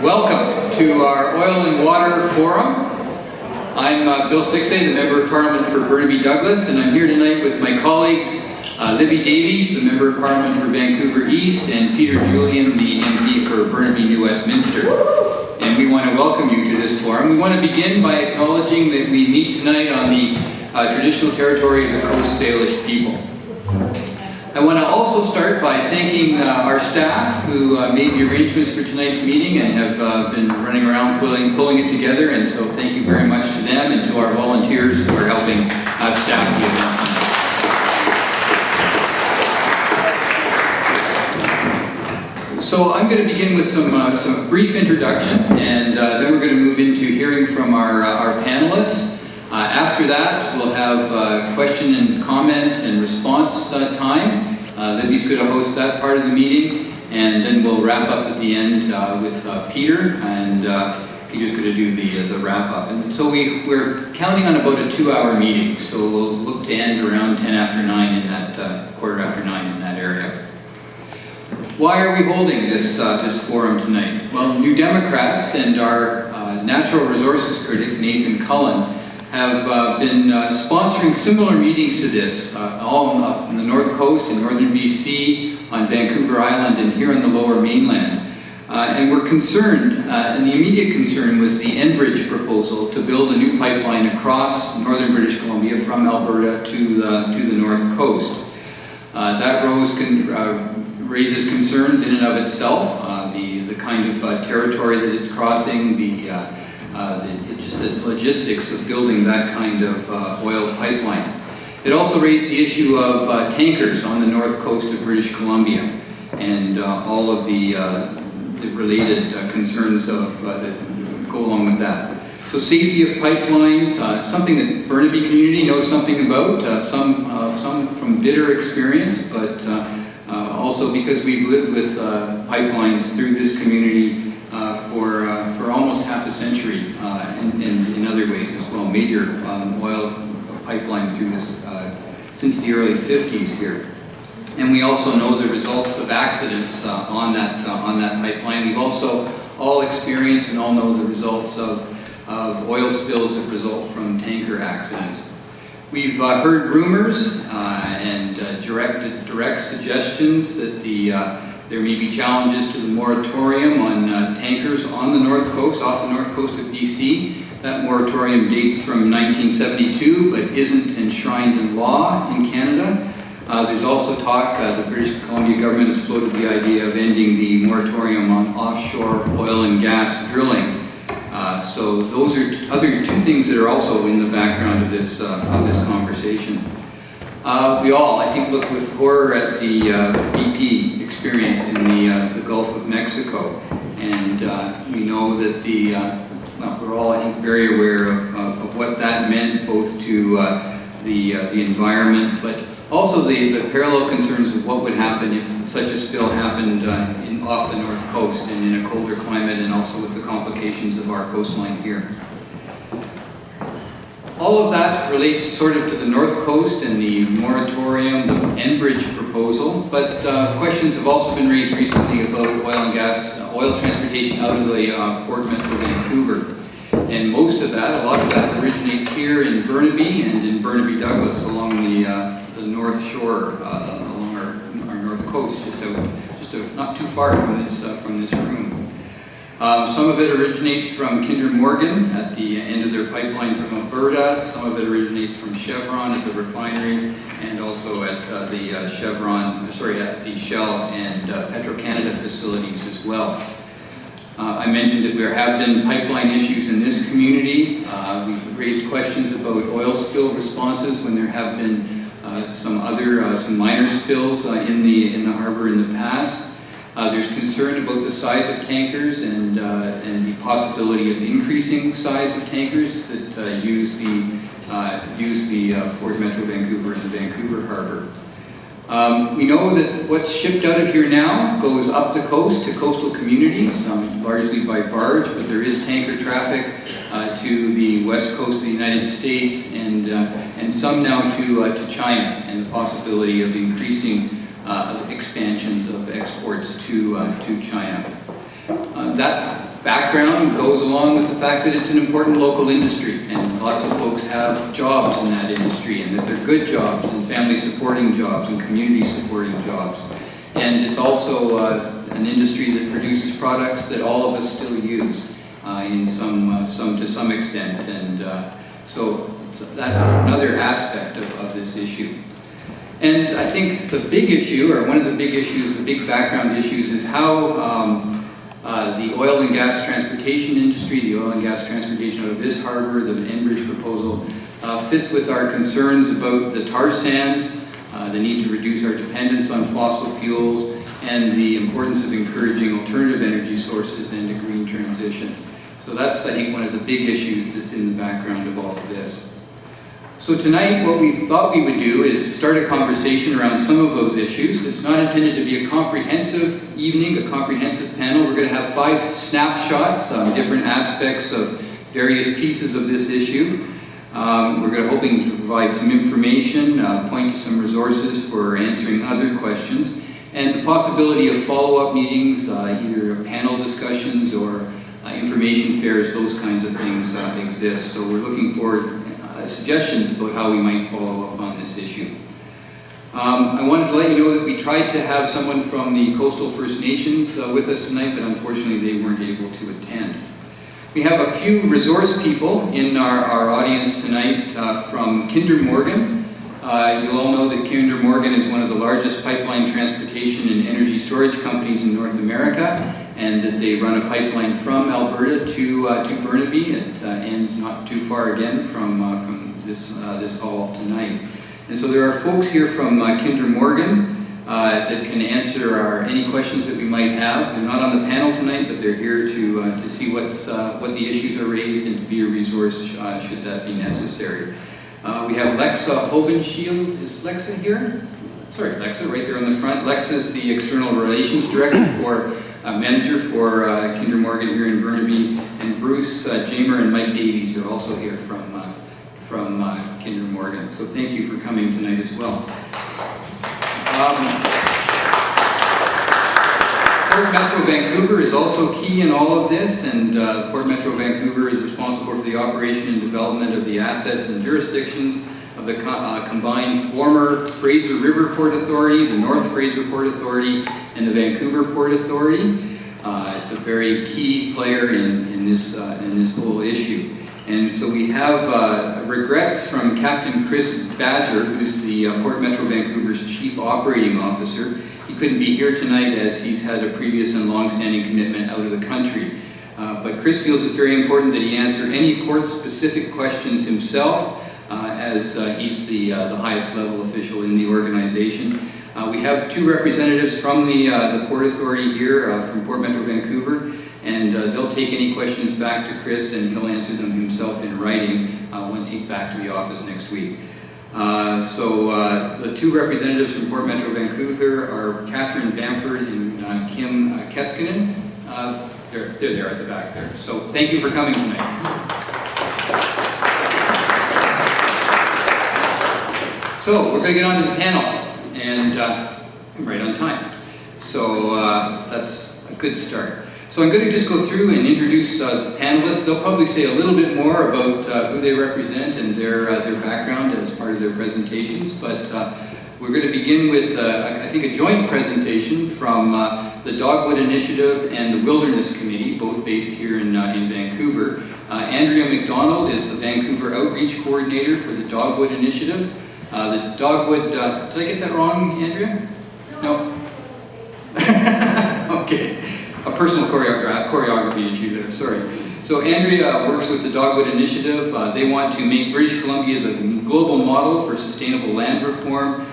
Welcome to our Oil and Water Forum. I'm Bill Siksay, the Member of Parliament for Burnaby Douglas, and I'm here tonight with my colleagues Libby Davies, the Member of Parliament for Vancouver East, and Peter Julian, the MP for Burnaby New Westminster. And we want to welcome you to this forum. We want to begin by acknowledging that we meet tonight on the traditional territory of the Coast Salish people. I want to also start by thanking our staff who made the arrangements for tonight's meeting and have been running around pulling it together, and so thank you very much to them and to our volunteers who are helping staff the event. So I'm going to begin with some brief introduction, and then we're going to move into hearing from our panelists. After that, we'll have question and comment and response time. Libby's going to host that part of the meeting, and then we'll wrap up at the end with Peter, and Peter's going to do the wrap up. And so we're counting on about a 2-hour meeting, so we'll look to end around 10 after 9 in that, quarter after 9 in that area. Why are we holding this forum tonight? Well, New Democrats and our natural resources critic, Nathan Cullen, have been sponsoring similar meetings to this, all up in the North Coast, in northern BC, on Vancouver Island, and here on the Lower Mainland. And we're concerned, and the immediate concern was the Enbridge proposal to build a new pipeline across northern British Columbia from Alberta to the North Coast. That raises concerns in and of itself, the kind of territory that it's crossing, just the logistics of building that kind of oil pipeline. It also raised the issue of tankers on the north coast of British Columbia and all of the related concerns that go along with that. So safety of pipelines, something that Burnaby community knows something about, some from bitter experience, but also because we've lived with pipelines through this community for almost half a century, and in other ways as well. Major oil pipeline through this since the early 50s here. And we also know the results of accidents on that pipeline. We've also all experienced and all know the results of oil spills that result from tanker accidents. We've heard rumors and direct suggestions that there may be challenges to the moratorium on tankers on the north coast, off the north coast of BC. That moratorium dates from 1972, but isn't enshrined in law in Canada. There's also talk, the British Columbia government has floated the idea of ending the moratorium on offshore oil and gas drilling. So those are other two things that are also in the background of this conversation. We all, I think, look with horror at the BP experience in the Gulf of Mexico, and we know that we're all, I think, very aware of what that meant, both to the environment, but also the parallel concerns of what would happen if such a spill happened off the north coast and in a colder climate, and also with the complications of our coastline here. All of that relates sort of to the North Coast and the moratorium, the Enbridge proposal, but questions have also been raised recently about oil transportation out of the Port Metro Vancouver. And a lot of that originates here in Burnaby and in Burnaby Douglas along the north shore, along our north coast, just not too far from this room. Some of it originates from Kinder Morgan at the end of their pipeline from Alberta. Some of it originates from Chevron at the refinery, and also at the Shell and Petro-Canada facilities as well. I mentioned that there have been pipeline issues in this community. We've raised questions about oil spill responses when there have been some minor spills in the harbor in the past. There's concern about the size of tankers and the possibility of increasing size of tankers that use the Port Metro Vancouver and the Vancouver Harbor. We know that what's shipped out of here now goes up the coast to coastal communities, largely by barge, but there is tanker traffic to the west coast of the United States and some now to China, and the possibility of increasing expansions of exports to China. That background goes along with the fact that it's an important local industry, and lots of folks have jobs in that industry, and that they're good jobs, and family supporting jobs, and community supporting jobs. And it's also an industry that produces products that all of us still use to some extent, and so that's another aspect of this issue. And I think the big issue, or one of the big issues, the big background issues, is how the oil and gas transportation industry, the oil and gas transportation out of this harbor, the Enbridge proposal, fits with our concerns about the tar sands, the need to reduce our dependence on fossil fuels, and the importance of encouraging alternative energy sources and a green transition. So that's, I think, one of the big issues that's in the background of all of this. So tonight, what we thought we would do is start a conversation around some of those issues. It's not intended to be a comprehensive evening, a comprehensive panel. We're going to have 5 snapshots on different aspects of various pieces of this issue. We're hoping to provide some information, point to some resources for answering other questions, and the possibility of follow-up meetings, either panel discussions or information fairs, those kinds of things exist. So we're looking forward suggestions about how we might follow up on this issue. I wanted to let you know that we tried to have someone from the Coastal First Nations with us tonight, but unfortunately they weren't able to attend. We have a few resource people in our audience tonight from Kinder Morgan. You'll all know that Kinder Morgan is one of the largest pipeline transportation and energy storage companies in North America, and that they run a pipeline from Alberta to Burnaby. It ends not too far again from this hall tonight. And so there are folks here from Kinder Morgan that can answer any questions that we might have. They're not on the panel tonight, but they're here to see what the issues are raised and to be a resource should that be necessary. We have Lexa Hobenschild. Is Lexa here? Sorry, Lexa, right there on the front. Lexa is the External Relations Director for Manager for Kinder Morgan here in Burnaby, and Bruce Jamer and Mike Davies are also here from Kinder Morgan. So thank you for coming tonight as well. Port Metro Vancouver is also key in all of this, and Port Metro Vancouver is responsible for the operation and development of the assets and jurisdictions of the combined former Fraser River Port Authority, the North Fraser Port Authority, and the Vancouver Port Authority. It's a very key player in this whole issue. And so we have regrets from Captain Chris Badger, who's the Port Metro Vancouver's Chief Operating Officer. He couldn't be here tonight as he's had a previous and long-standing commitment out of the country. But Chris feels it's very important that he answer any port-specific questions himself, as he's the highest level official in the organization. We have 2 representatives from the Port Authority here, from Port Metro Vancouver, and they'll take any questions back to Chris, and he'll answer them himself in writing once he's back to the office next week. The 2 representatives from Port Metro Vancouver are Catherine Bamford and Kim Keskinen. They're there at the back there. So thank you for coming tonight. So we're going to get on to the panel, and I'm right on time. So that's a good start. So I'm going to just go through and introduce the panelists. They'll probably say a little bit more about who they represent and their background as part of their presentations. But we're going to begin with, I think, a joint presentation from the Dogwood Initiative and the Wilderness Committee, both based here in Vancouver. Andrea MacDonald is the Vancouver Outreach Coordinator for the Dogwood Initiative. The Dogwood, did I get that wrong, Andrea? No? Okay. A personal choreography issue there, sorry. So Andrea works with the Dogwood Initiative. They want to make British Columbia the global model for sustainable land reform.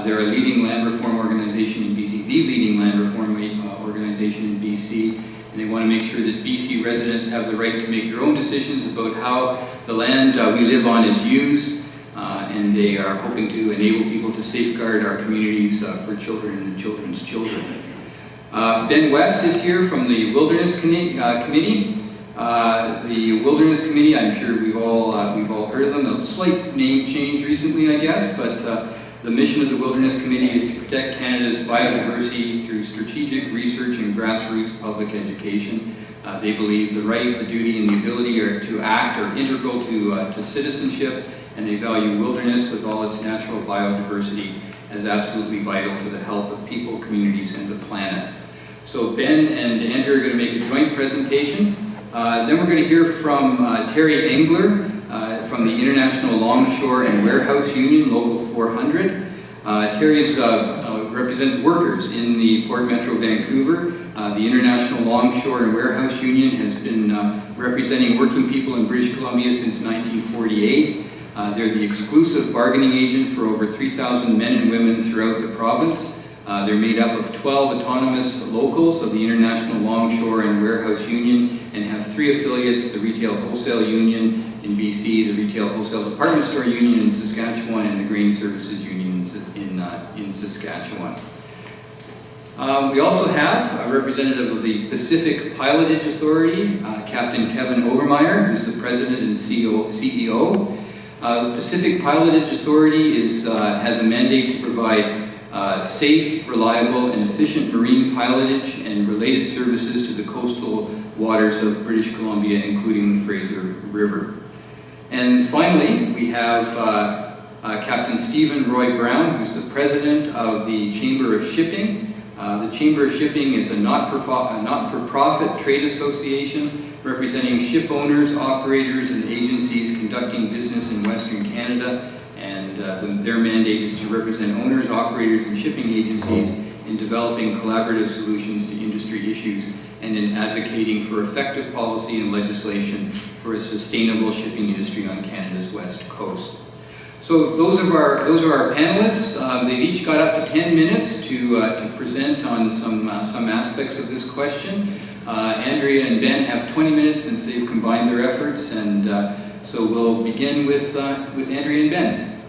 They're a leading land reform organization in BC, the leading land reform organization in BC, and they want to make sure that BC residents have the right to make their own decisions about how the land we live on is used, and they are hoping to enable people to safeguard our communities for children and children's children. Ben West is here from the Wilderness Committee. The Wilderness Committee, I'm sure we've all heard of them. A slight name change recently, I guess, but The mission of the Wilderness Committee is to protect Canada's biodiversity through strategic research and grassroots public education. They believe the right, the duty, and the ability to act are integral to citizenship, and they value wilderness with all its natural biodiversity as absolutely vital to the health of people, communities, and the planet. So Ben and Andrea are going to make a joint presentation. Then we're going to hear from Terry Engler from the International Longshore and Warehouse Union, Local 400. Terry represents workers in the Port Metro Vancouver. The International Longshore and Warehouse Union has been representing working people in British Columbia since 1948. They're the exclusive bargaining agent for over 3,000 men and women throughout the province. They're made up of 12 autonomous locals of the International Longshore and Warehouse Union and have 3 affiliates, the Retail Wholesale Union in BC, the Retail Wholesale Department Store Union in Saskatchewan, and the Grain Services Union in Saskatchewan. We also have a representative of the Pacific Pilotage Authority, Captain Kevin Obermeyer, who's the president and CEO. The Pacific Pilotage Authority has a mandate to provide safe, reliable, and efficient marine pilotage and related services to the coastal waters of British Columbia, including the Fraser River. And finally, we have Captain Stephen Roy Brown, who's the president of the Chamber of Shipping. The Chamber of Shipping is a not-for-profit trade association representing ship owners, operators, and agencies conducting business in Western Canada. And their mandate is to represent owners, operators, and shipping agencies in developing collaborative solutions to industry issues and in advocating for effective policy and legislation for a sustainable shipping industry on Canada's west coast. So those are our panelists. They've each got up to 10 minutes to present on some aspects of this question. Andrea and Ben have 20 minutes since they've combined their efforts, and so we'll begin with Andrea and Ben.